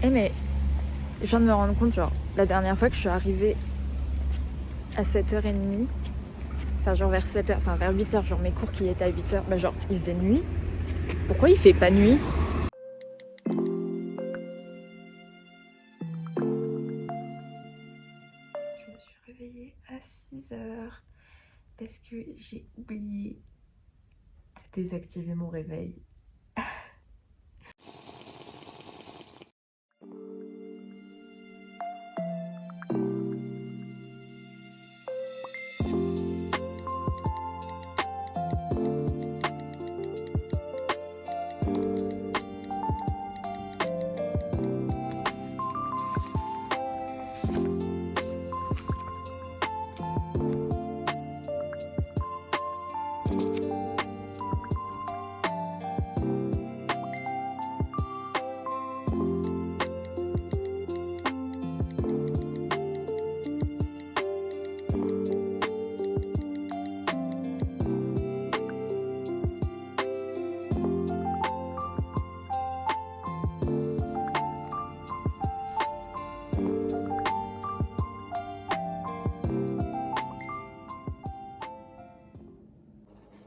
Eh mais je viens de me rendre compte, genre, la dernière fois que je suis arrivée à 7h30, enfin genre vers 7h, enfin vers 8h, genre mes cours qui étaient à 8h, bah genre il faisait nuit. Pourquoi il fait pas nuit? Je me suis réveillée à 6h parce que j'ai oublié de désactiver mon réveil.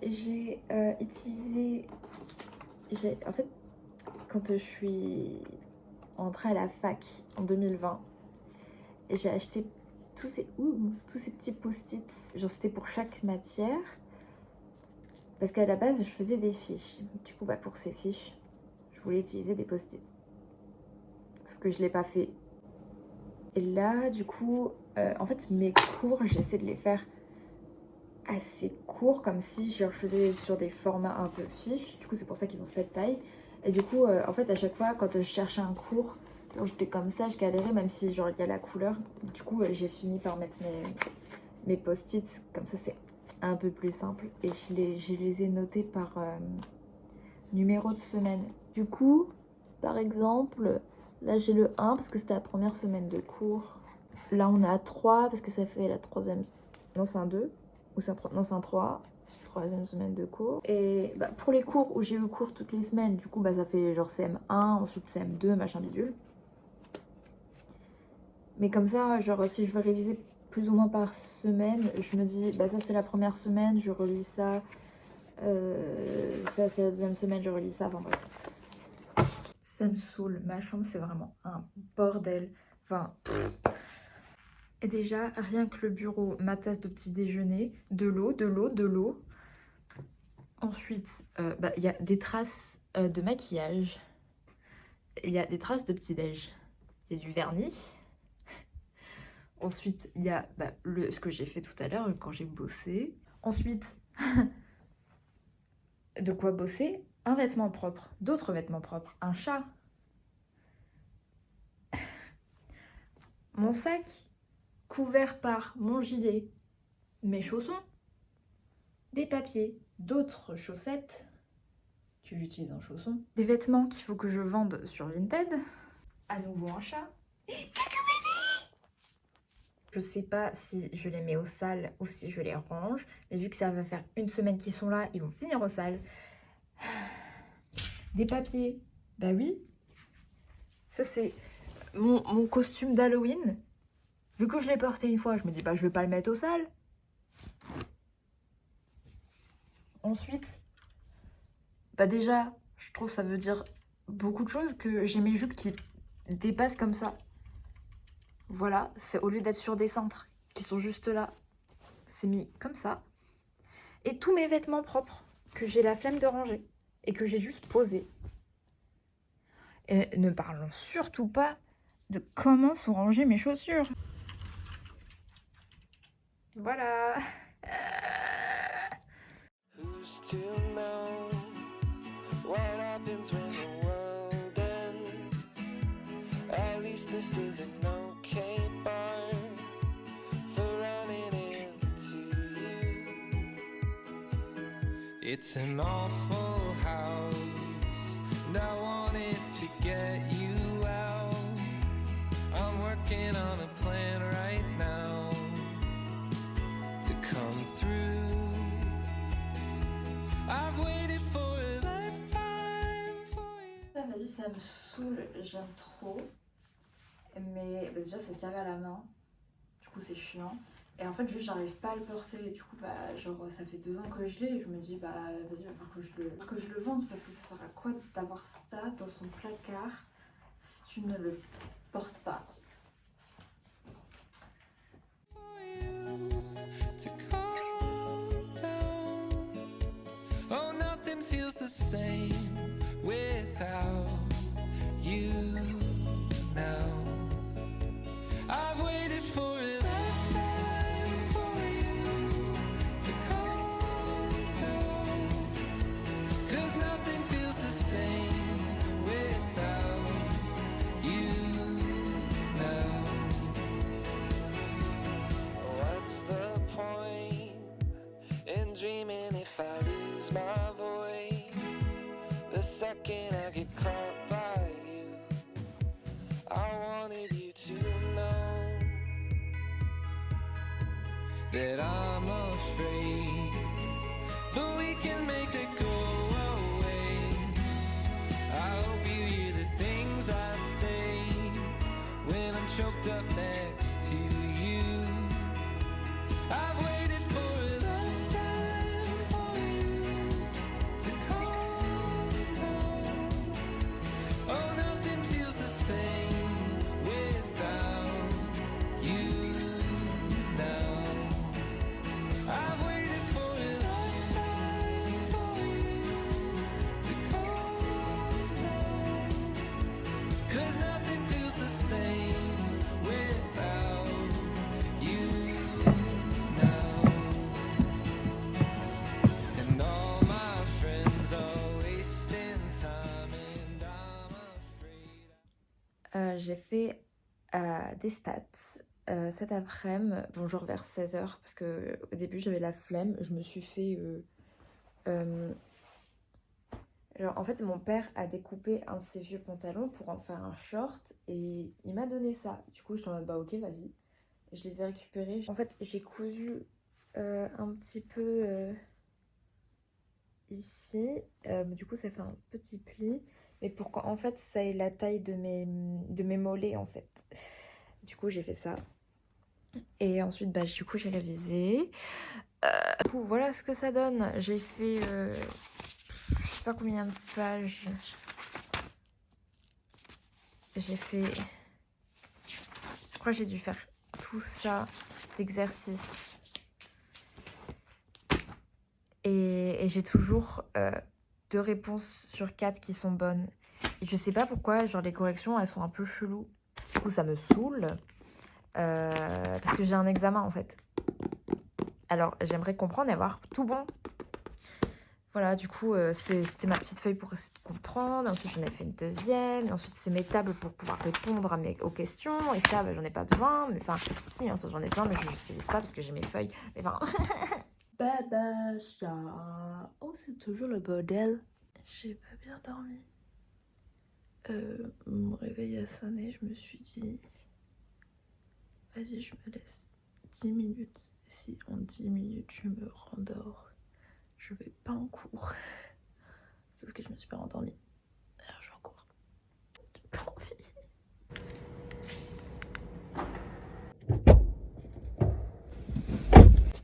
J'ai utilisé... En fait, quand je suis entrée à la fac en 2020, j'ai acheté tous ces petits post-it. Genre c'était pour chaque matière. Parce qu'à la base, je faisais des fiches. Du coup, bah, pour ces fiches, je voulais utiliser des post-it. Sauf que je ne l'ai pas fait. Et là, du coup, en fait, mes cours, j'essaie de les faire assez courts, comme si je faisais sur des formats un peu fiches. Du coup, c'est pour ça qu'ils ont cette taille. Et du coup, en fait, à chaque fois, quand je cherchais un cours, genre, j'étais comme ça, je galérais, même si genre il y a la couleur. Du coup, j'ai fini par mettre mes post-it. Comme ça, c'est un peu plus simple. Et je les ai notés par numéro de semaine. Du coup, par exemple, là j'ai le 1 parce que c'était la première semaine de cours. Là on est à 3 parce que ça fait la troisième... Non, c'est un 2. Ou c'est un 3. Non, c'est un 3. C'est la troisième semaine de cours. Et bah, pour les cours où j'ai eu cours toutes les semaines, du coup, bah, ça fait genre CM1, ensuite CM2, machin bidule. Mais comme ça, genre si je veux réviser plus ou moins par semaine, je me dis, bah ça c'est la première semaine, je relis ça. Ça c'est la deuxième semaine, je relis ça. Enfin bref. Ça me saoule. Ma chambre, c'est vraiment un bordel. Enfin, et déjà, rien que le bureau, ma tasse de petit déjeuner, de l'eau, de l'eau, de l'eau. Ensuite, bah, y a des traces de maquillage. Il y a des traces de petit-déj. Il y a du vernis. Ensuite, il y a bah, ce que j'ai fait tout à l'heure quand j'ai bossé. Ensuite, de quoi bosser? Un vêtement propre, d'autres vêtements propres, un chat. Mon sac couvert par mon gilet, mes chaussons, des papiers, d'autres chaussettes que j'utilise en chaussons, des vêtements qu'il faut que je vende sur Vinted, à nouveau un chat. Je sais pas si je les mets au sale ou si je les range, mais vu que ça va faire une semaine qu'ils sont là, ils vont finir au sale. Des papiers, bah oui. Ça c'est mon costume d'Halloween. Vu que je l'ai porté une fois, je me dis bah je vais pas le mettre au sale. Ensuite, bah déjà, je trouve ça veut dire beaucoup de choses que j'ai mes jupes qui dépassent comme ça. Voilà, c'est au lieu d'être sur des cintres qui sont juste là, c'est mis comme ça. Et tous mes vêtements propres que j'ai la flemme de ranger et que j'ai juste posés. Et ne parlons surtout pas de comment sont rangées mes chaussures. Voilà. It's an awful house, and I wanted to get you out. I'm working on a plan right now to come through. I've waited for a lifetime for you. Ça, vas-y, ça me saoule, j'aime trop. Mais bah, déjà ça se lave à la main, du coup c'est chiant. Et en fait juste j'arrive pas à le porter, et du coup bah genre ça fait 2 ans que je l'ai et je me dis bah vas-y va falloir que je le vende, parce que ça sert à quoi d'avoir ça dans son placard si tu ne le portes pas. To calm down. Oh, nothing feels the same without you now. I've waited for a lifetime for you to calm down. 'Cause nothing feels the same without you now. What's the point in dreaming if I lose my voice? The second I get caught by you, I wanted you to know that I'm afraid, but we can make it go away. I hope you hear the things I say when I'm choked up next to you. I've waited for a lifetime for you to calm down. Oh, nothing feels the same without you now. I've waited for a lifetime for you to calm down. 'Cause nothing feels the same without you now. And all my friends are wasting time and I'm afraid. J'ai fait des stats cet après-midi, bonjour vers 16h, parce que au début j'avais la flemme, je me suis fait... genre en fait mon père a découpé un de ses vieux pantalons pour en faire un short et il m'a donné ça. Du coup j'étais en mode bah ok vas-y, je les ai récupérés. En fait j'ai cousu un petit peu ici, du coup ça fait un petit pli, mais pour qu'en fait ça ait la taille de mes mollets en fait. Du coup j'ai fait ça et ensuite bah du coup j'ai révisé. Du coup voilà ce que ça donne. J'ai fait je sais pas combien de pages. J'ai fait, je crois que j'ai dû faire tout ça d'exercices. Et j'ai toujours 2 réponses sur 4 qui sont bonnes. Et je sais pas pourquoi, genre les corrections elles sont un peu cheloues. Du coup ça me saoule. Parce que j'ai un examen en fait. Alors j'aimerais comprendre et avoir tout bon. Voilà, du coup c'était ma petite feuille pour essayer de comprendre. Ensuite j'en ai fait une deuxième. Et ensuite c'est mes tables pour pouvoir répondre aux questions. Et ça bah, j'en ai pas besoin. Mais enfin si, ensuite j'en ai besoin mais je l'utilise pas parce que j'ai mes feuilles. Mais enfin... Baba ça. Oh c'est toujours le bordel. J'ai pas bien dormi. Mon réveil a sonné, je me suis dit vas-y je me laisse 10 minutes. Si en 10 minutes je me rendors, je vais pas en cours. Sauf que je me suis pas rendormie. Alors je vais en cours. J'ai pas envie.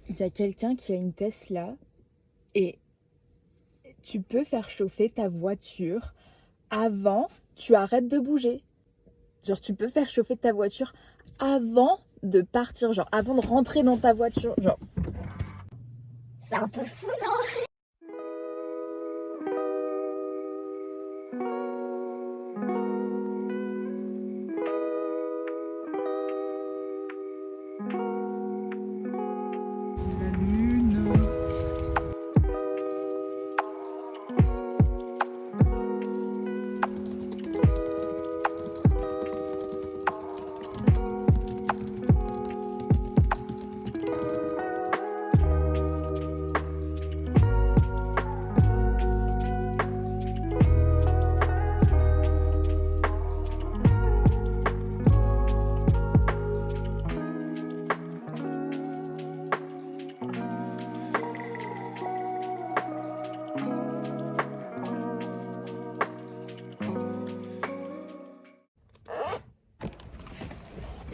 Il y a quelqu'un qui a une Tesla et tu peux faire chauffer ta voiture avant tu arrêtes de bouger. Genre tu peux faire chauffer ta voiture avant de partir, genre avant de rentrer dans ta voiture, genre. C'est un peu fou, non?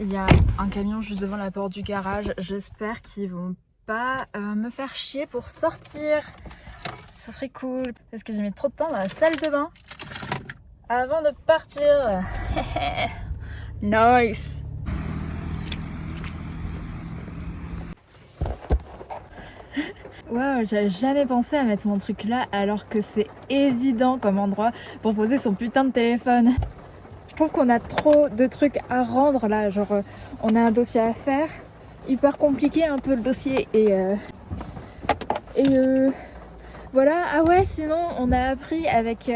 Il y a un camion juste devant la porte du garage. J'espère qu'ils vont pas me faire chier pour sortir. Ce serait cool parce que j'ai mis trop de temps dans la salle de bain avant de partir. Nice. Wow, j'avais jamais pensé à mettre mon truc là alors que c'est évident comme endroit pour poser son putain de téléphone. Je trouve qu'on a trop de trucs à rendre là, genre on a un dossier à faire, hyper compliqué un peu le dossier et voilà. Ah ouais, sinon on a appris avec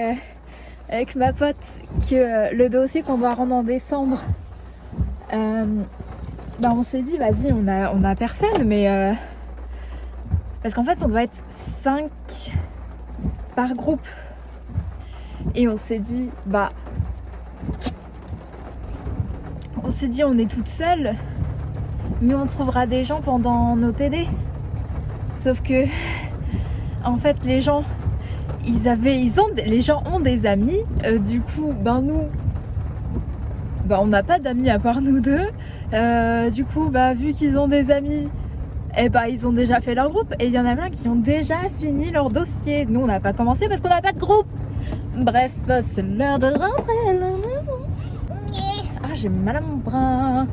ma pote que le dossier qu'on doit rendre en décembre, bah on s'est dit vas-y on a personne mais parce qu'en fait on doit être 5 par groupe et on s'est dit bah on est toute seule mais on trouvera des gens pendant nos TD. Sauf que en fait les gens les gens ont des amis, du coup ben nous on n'a pas d'amis à part nous deux, du coup vu qu'ils ont des amis, ils ont déjà fait leur groupe et il y en a plein qui ont déjà fini leur dossier. Nous on n'a pas commencé parce qu'on n'a pas de groupe. Bref, c'est l'heure de rentrer à la maison. Ah, j'ai mal à mon bras.